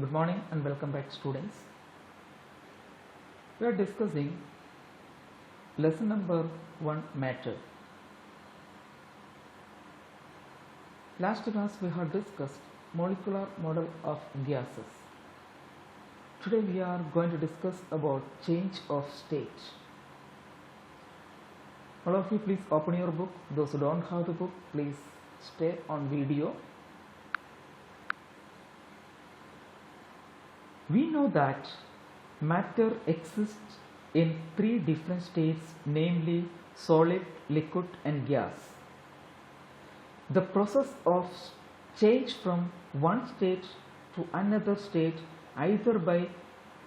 Good morning and welcome back, students. We are discussing lesson number 1, matter. Last class we have discussed molecular model of gases. Today we are going to discuss about change of state. All of you please open your book. Those who don't have the book, please stay on video. We know that matter exists in 3 different states, namely solid, liquid and gas. The process of change from one state to another state, either by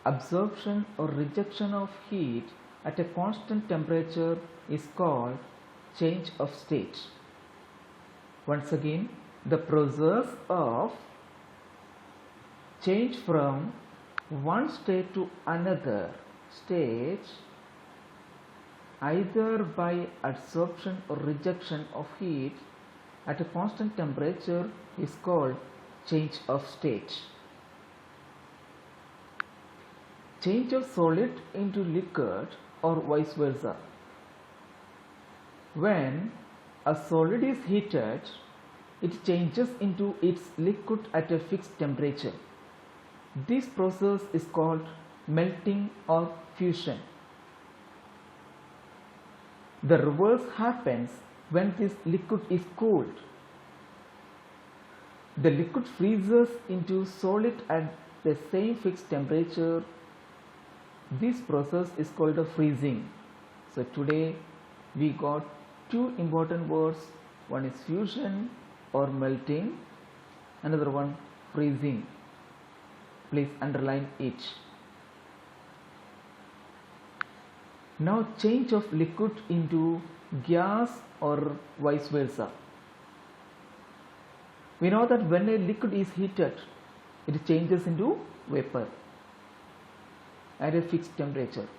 absorption or rejection of heat at a constant temperature, is called change of state. Once again, the process of change from one state to another state, either by absorption or rejection of heat at a constant temperature, is called change of state. Change of solid into liquid or vice versa. When a solid is heated, it changes into its liquid at a fixed temperature. This process is called melting or fusion. The reverse happens when this liquid is cooled. The liquid freezes into solid at the same fixed temperature. This process is called a freezing. So today we got 2 important words. One is fusion or melting, another one freezing. Please underline it. Now change of liquid into gas or vice versa. We know that when a liquid is heated, it changes into vapor at a fixed temperature.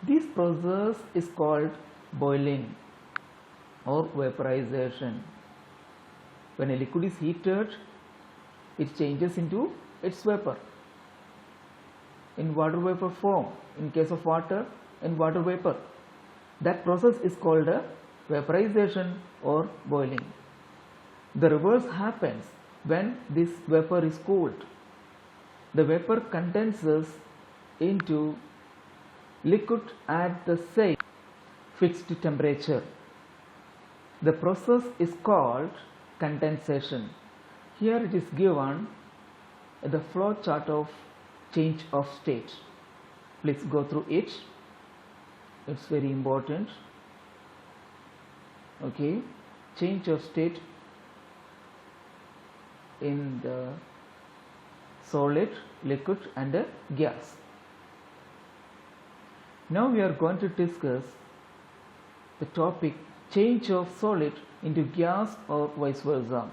This process is called boiling or vaporization. When a liquid is heated, it changes into its vapor in water vapor form. In case of water, in water vapor. That process is called a vaporization or boiling. The reverse happens when this vapor is cooled. The vapor condenses into liquid at the same fixed temperature. The process is called condensation. Here it is given the flow chart of change of state. Please go through it. It's very important. Okay, change of state in the solid, liquid and gas. Now we are going to discuss the topic change of solid into gas or vice versa.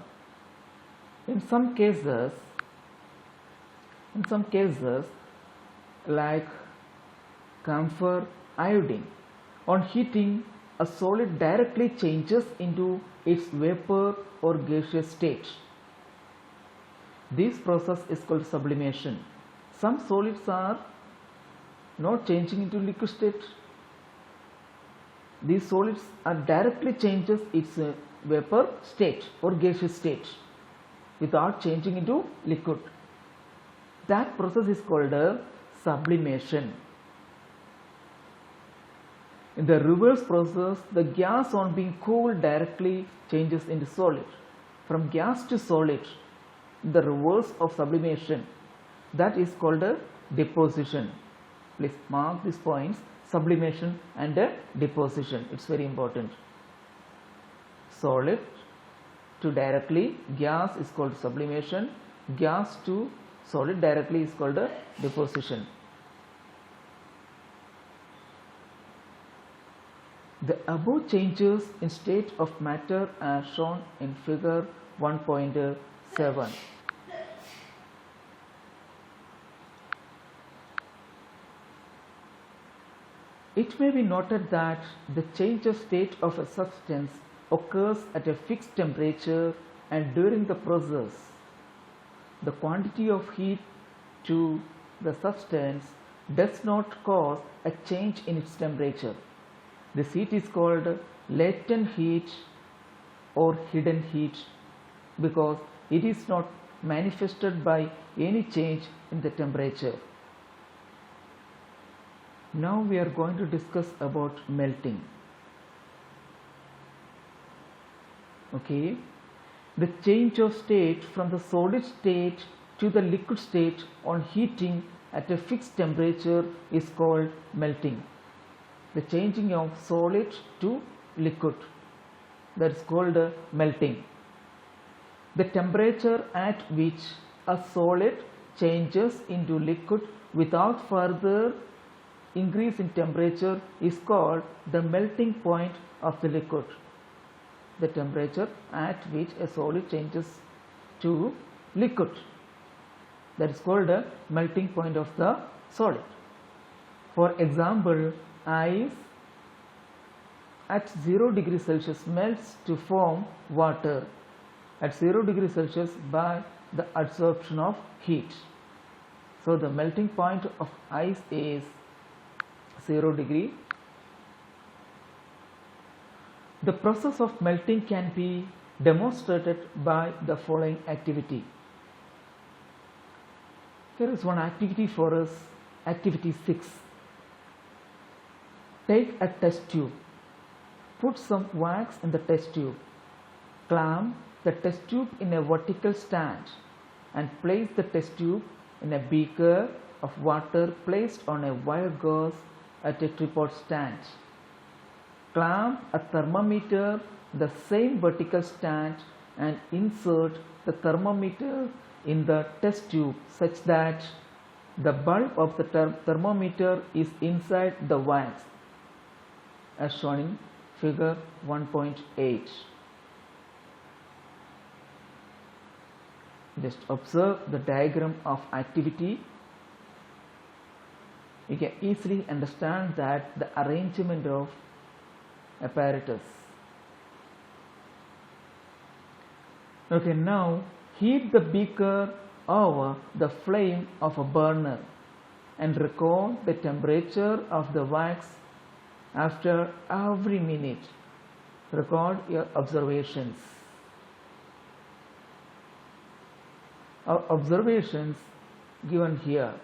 In some cases like camphor iodine, on heating a solid directly changes into its vapor or gaseous state. This process is called sublimation. Some solids are not changing into liquid state. These solids are directly changes its vapor state or gaseous state without changing into liquid. That process is called a sublimation. In the reverse process, the gas on being cooled directly changes into solid. From gas to solid, the reverse of sublimation, that is called a deposition. Please mark these points: sublimation and deposition. It's very important. Solid to directly gas is called sublimation. Gas to solid directly is called a deposition. The above changes in state of matter are shown in figure 1.7. It may be noted that the change of state of a substance occurs at a fixed temperature, and during the process, the quantity of heat to the substance does not cause a change in its temperature. This heat is called latent heat or hidden heat because it is not manifested by any change in the temperature. Now we are going to discuss about melting. Okay, the change of state from the solid state to the liquid state on heating at a fixed temperature is called melting. The changing of solid to liquid, that is called melting. The temperature at which a solid changes into liquid without further increase in temperature is called the melting point of the liquid. The temperature at which a solid changes to liquid, that is called the melting point of the solid. For example, ice at 0 degrees Celsius melts to form water at 0 degrees Celsius by the absorption of heat. So the melting point of ice is 0 degree. The process of melting can be demonstrated by the following activity. Here is one activity for us, activity 6. Take a test tube, put some wax in the test tube, clamp the test tube in a vertical stand and place the test tube in a beaker of water placed on a wire gauze at a tripod stand. Clamp a thermometer in the same vertical stand and insert the thermometer in the test tube such that the bulb of the thermometer is inside the wax, as shown in figure 1.8. Just observe the diagram of activity. You can easily understand that the arrangement of apparatus. Okay, now heat the beaker over the flame of a burner and record the temperature of the wax after every minute. Record your observations. Our observations given here.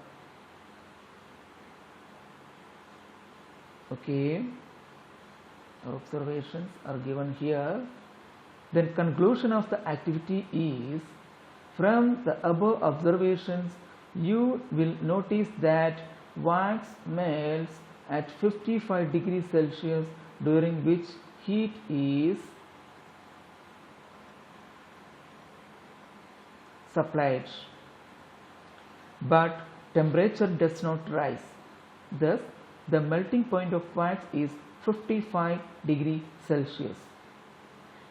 Okay, our observations are given here. Then conclusion of the activity is, from the above observations you will notice that wax melts at 55 degrees Celsius, during which heat is supplied, but temperature does not rise. Thus, the melting point of wax is 55 degrees Celsius.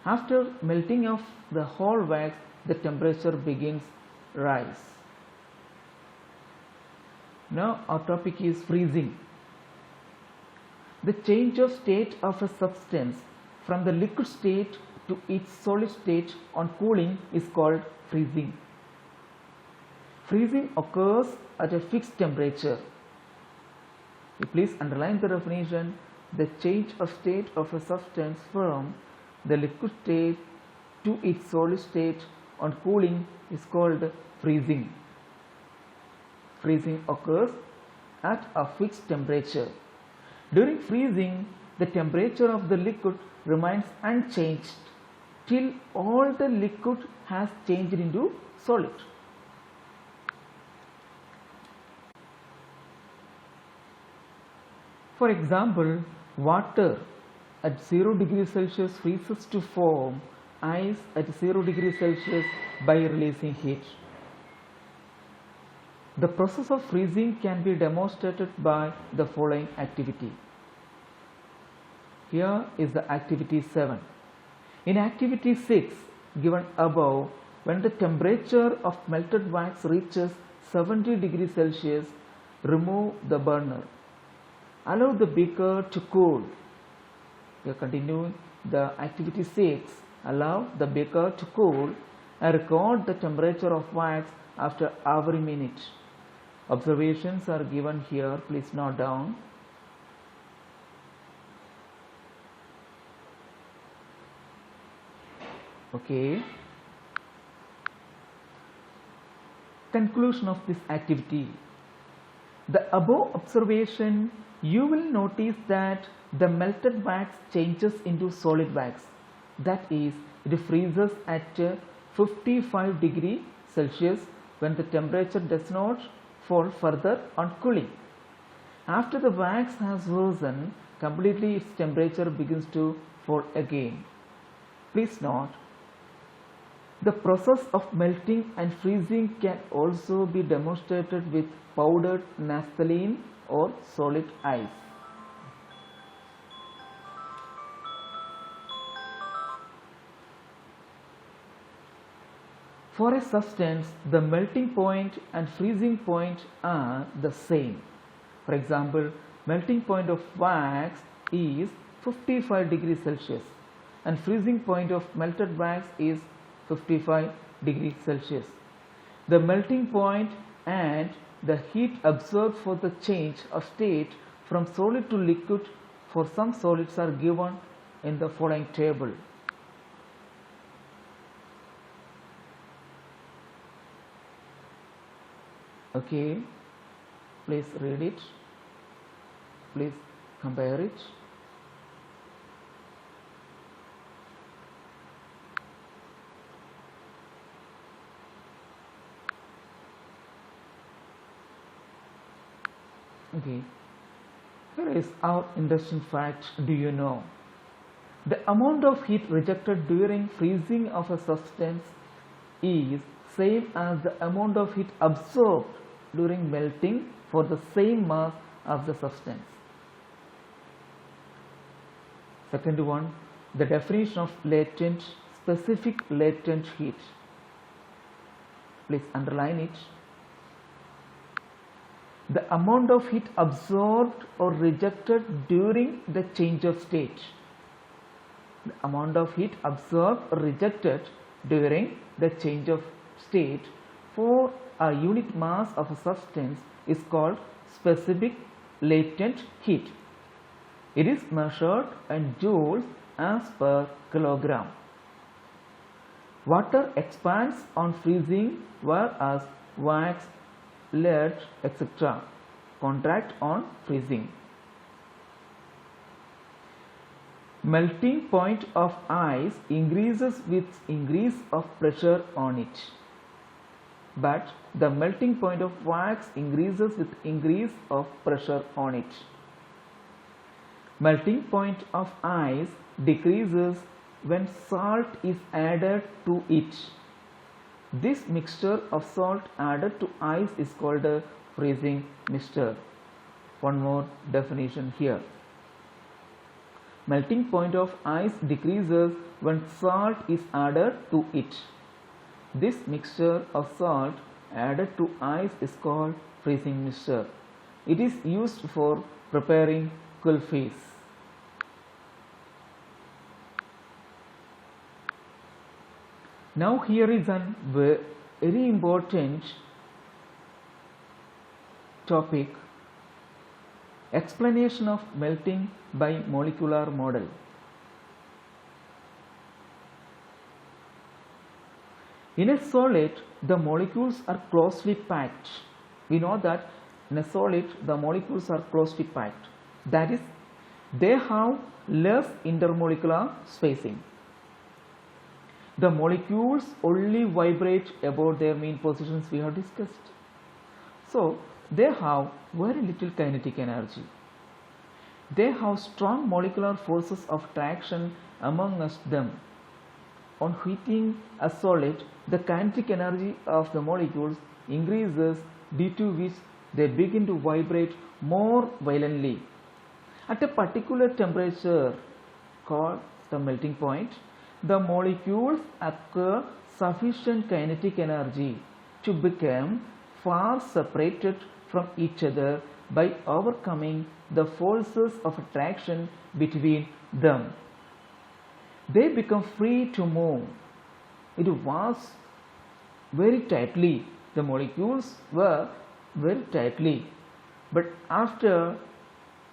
After melting of the whole wax, the temperature begins rise. Now our topic is freezing. The change of state of a substance from the liquid state to its solid state on cooling is called freezing. Freezing occurs at a fixed temperature. Please underline the definition. The change of state of a substance from the liquid state to its solid state on cooling is called freezing. Freezing occurs at a fixed temperature. During freezing, the temperature of the liquid remains unchanged till all the liquid has changed into solid. For example, water at 0 degrees Celsius freezes to form ice at 0 degrees Celsius by releasing heat. The process of freezing can be demonstrated by the following activity. Here is the activity 7. In activity 6 given above, when the temperature of melted wax reaches 70 degrees Celsius, remove the burner. Allow the beaker to cool. We are continuing the activity 6. Allow the beaker to cool and record the temperature of wax after every minute. Observations are given here, please note down. Okay. Conclusion of this activity. The above observation, you will notice that the melted wax changes into solid wax. That is, it freezes at 55 degrees Celsius when the temperature does not fall further on cooling. After the wax has risen completely, its temperature begins to fall again. Please note, the process of melting and freezing can also be demonstrated with powdered naphthalene or solid ice. For a substance, the melting point and freezing point are the same. For example, melting point of wax is 55 degrees Celsius and freezing point of melted wax is 55 degrees Celsius. The melting point and the heat absorbed for the change of state from solid to liquid for some solids are given in the following table. Okay, please read it, please compare it. Okay, here is our interesting fact. Do you know? The amount of heat rejected during freezing of a substance is same as the amount of heat absorbed during melting for the same mass of the substance. Second one, the definition of latent, specific latent heat. Please underline it. The amount of heat absorbed or rejected during the change of state. The amount of heat absorbed or rejected during the change of state for a unit mass of a substance is called specific latent heat. It is measured in joules as per kilogram. Water expands on freezing, whereas wax, lead, etc. contract on freezing. Melting point of ice increases with increase of pressure on it, but the melting point of wax increases with increase of pressure on it. Melting point of ice decreases when salt is added to it. This mixture of salt added to ice is called a freezing mixture. One more definition here. Melting point of ice decreases when salt is added to it. This mixture of salt added to ice is called freezing mixture. It is used for preparing kulfis. Now here is a very important topic, explanation of melting by molecular model. In a solid, the molecules are closely packed. We know that in a solid, the molecules are closely packed. That is, they have less intermolecular spacing. The molecules only vibrate about their mean positions we have discussed. So, they have very little kinetic energy. They have strong molecular forces of traction amongst them. On heating a solid, the kinetic energy of the molecules increases, due to which they begin to vibrate more violently. At a particular temperature called the melting point, the molecules acquire sufficient kinetic energy to become far separated from each other by overcoming the forces of attraction between them. They become free to move. It was very tightly. The molecules were very tightly, but after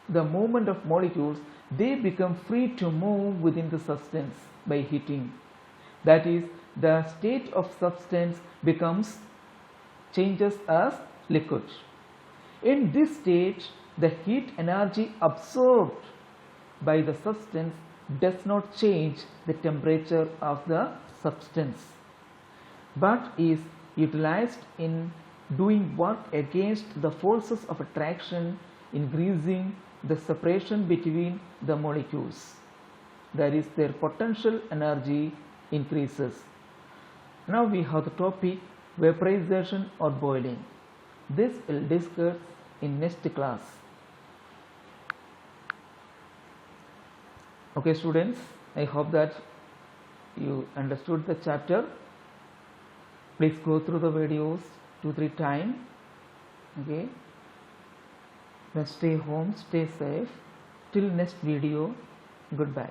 the movement of molecules, they become free to move within the substance by heating. That is, the state of substance changes as liquid. In this state, the heat energy absorbed by the substance does not change the temperature of the substance, but is utilized in doing work against the forces of attraction, increasing the separation between the molecules. That is, their potential energy increases. Now we have the topic vaporization or boiling. This will discuss in next class. Okay students, I hope that you understood the chapter. Please go through the videos 2-3 times. Okay, then stay home, stay safe. Till next video, goodbye.